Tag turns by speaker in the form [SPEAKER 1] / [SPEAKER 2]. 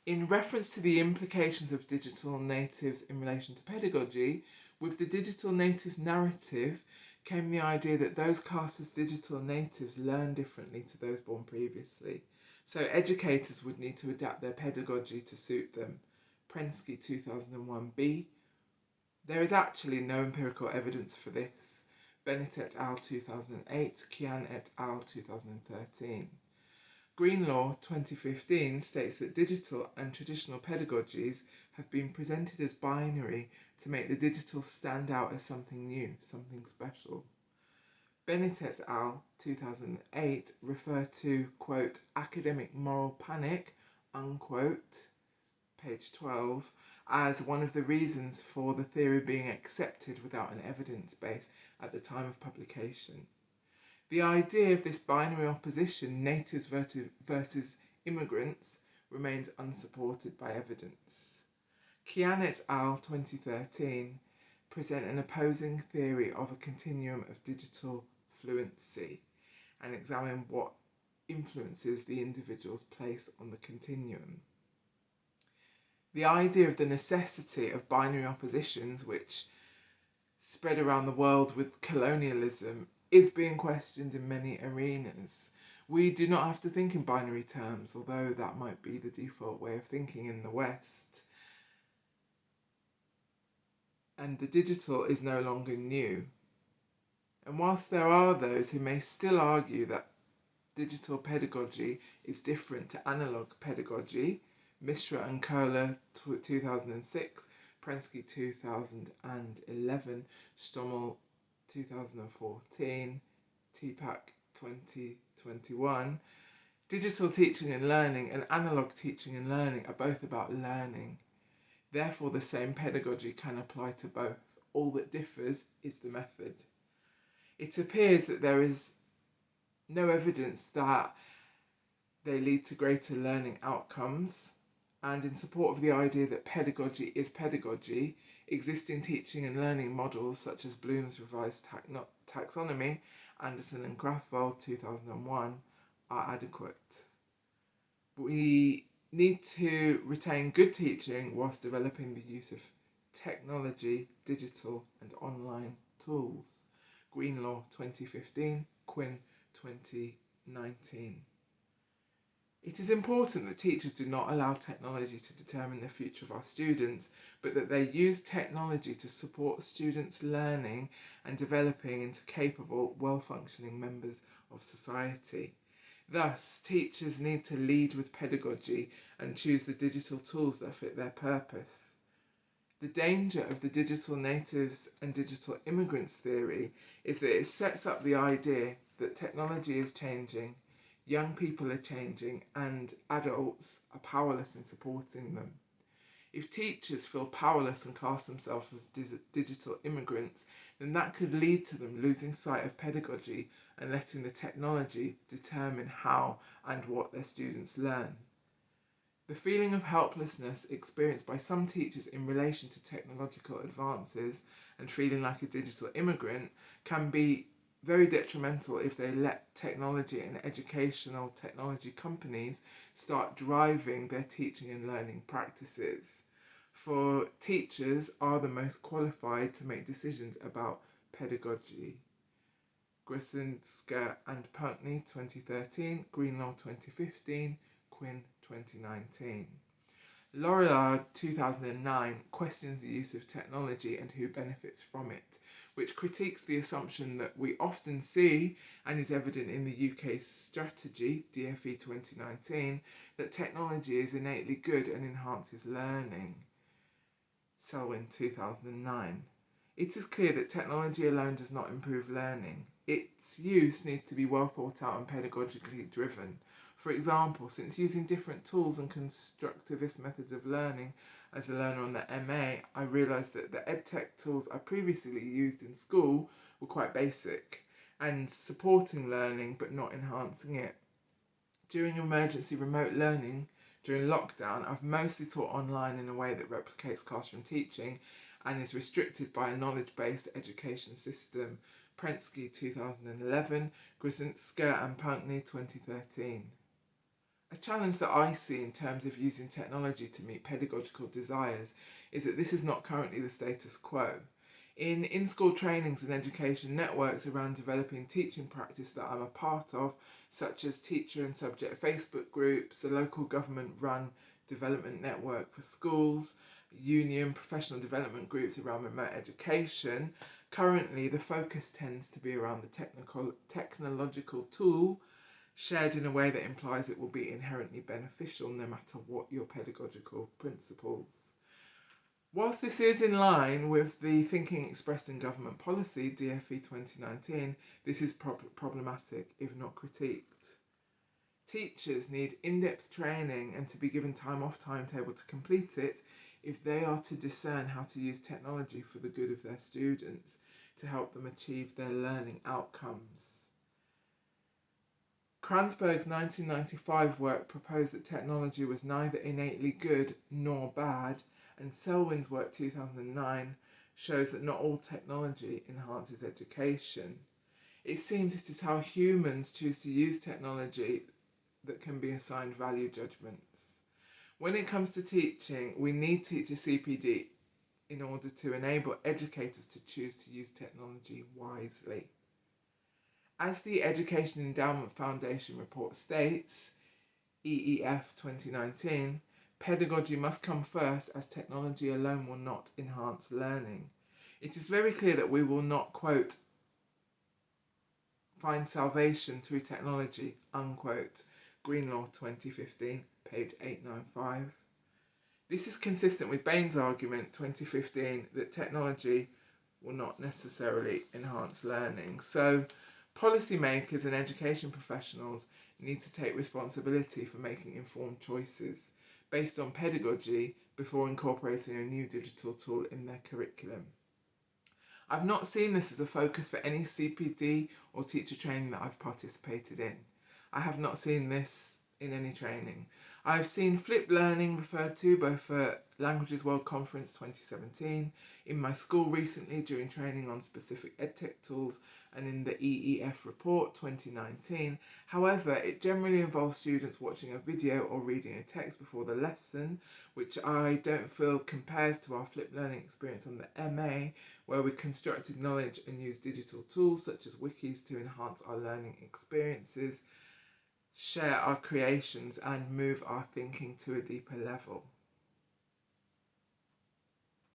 [SPEAKER 1] In reference to the implications of digital natives in relation to pedagogy, with the digital native narrative came the idea that those cast as digital natives learn differently to those born previously. So educators would need to adapt their pedagogy to suit them. Prensky 2001b. There is actually no empirical evidence for this. Bennett et al. 2008, Kian et al. 2013. Greenlaw 2015 states that digital and traditional pedagogies have been presented as binary to make the digital stand out as something new, something special. Bennett et al. 2008 refer to, quote, academic moral panic, unquote, page 12, as one of the reasons for the theory being accepted without an evidence base at the time of publication. The idea of this binary opposition, natives versus immigrants, remains unsupported by evidence. Kian et al. 2013 present an opposing theory of a continuum of digital fluency and examine what influences the individual's place on the continuum. The idea of the necessity of binary oppositions, which spread around the world with colonialism, is being questioned in many arenas. We do not have to think in binary terms, although that might be the default way of thinking in the West. And the digital is no longer new. And whilst there are those who may still argue that digital pedagogy is different to analogue pedagogy, Mishra and Kohler 2006, Prensky 2011, Stommel 2014, TPAC 2021, digital teaching and learning and analogue teaching and learning are both about learning. Therefore, the same pedagogy can apply to both. All that differs is the method. It appears that there is no evidence that they lead to greater learning outcomes, and in support of the idea that pedagogy is pedagogy, existing teaching and learning models such as Bloom's Revised Taxonomy, Anderson and Krathwohl 2001, are adequate. We need to retain good teaching whilst developing the use of technology, digital and online tools. Greenlaw 2015, Quinn 2019. It is important that teachers do not allow technology to determine the future of our students, but that they use technology to support students' learning and developing into capable, well-functioning members of society. Thus, teachers need to lead with pedagogy and choose the digital tools that fit their purpose. The danger of the digital natives and digital immigrants theory is that it sets up the idea that technology is changing, young people are changing, and adults are powerless in supporting them. If teachers feel powerless and class themselves as digital immigrants, then that could lead to them losing sight of pedagogy and letting the technology determine how and what their students learn. The feeling of helplessness experienced by some teachers in relation to technological advances and feeling like a digital immigrant can be very detrimental if they let technology and educational technology companies start driving their teaching and learning practices. For teachers are the most qualified to make decisions about pedagogy. Grzinska and Punkney 2013, Greenlaw 2015, Quinn 2019. Lorillard 2009 questions the use of technology and who benefits from it, which critiques the assumption that we often see and is evident in the UK strategy, DfE 2019, that technology is innately good and enhances learning. Selwyn 2009. It is clear that technology alone does not improve learning. Its use needs to be well thought out and pedagogically driven. For example, since using different tools and constructivist methods of learning as a learner on the MA, I realised that the EdTech tools I previously used in school were quite basic and supporting learning but not enhancing it. During emergency remote learning, during lockdown, I've mostly taught online in a way that replicates classroom teaching and is restricted by a knowledge-based education system. Prensky 2011, Grzinska and Punkney 2013. A challenge that I see in terms of using technology to meet pedagogical desires is that this is not currently the status quo. In-school trainings and education networks around developing teaching practice that I'm a part of, such as teacher and subject Facebook groups, a local government-run development network for schools, union professional development groups around remote education, currently the focus tends to be around the technological tool shared in a way that implies it will be inherently beneficial no matter what your pedagogical principles. Whilst this is in line with the thinking expressed in government policy, DfE 2019, this is problematic if not critiqued. Teachers need in-depth training and to be given time off timetable to complete it if they are to discern how to use technology for the good of their students to help them achieve their learning outcomes. Kranzberg's 1995 work proposed that technology was neither innately good nor bad, and Selwyn's work 2009 shows that not all technology enhances education. It seems it is how humans choose to use technology that can be assigned value judgments. When it comes to teaching, we need teacher CPD in order to enable educators to choose to use technology wisely. As the Education Endowment Foundation report states, EEF 2019, pedagogy must come first as technology alone will not enhance learning. It is very clear that we will not, quote, find salvation through technology, unquote, Greenlaw 2015, page 895. This is consistent with Bain's argument 2015 that technology will not necessarily enhance learning. So policymakers and education professionals need to take responsibility for making informed choices based on pedagogy before incorporating a new digital tool in their curriculum. I've not seen this as a focus for any CPD or teacher training that I've participated in. I have not seen this in any training. I've seen flipped learning referred to both for Languages World Conference 2017, in my school recently during training on specific EdTech tools, and in the EEF report 2019. However, it generally involves students watching a video or reading a text before the lesson, which I don't feel compares to our flipped learning experience on the MA, where we constructed knowledge and used digital tools such as wikis to enhance our learning experiences, share our creations and move our thinking to a deeper level.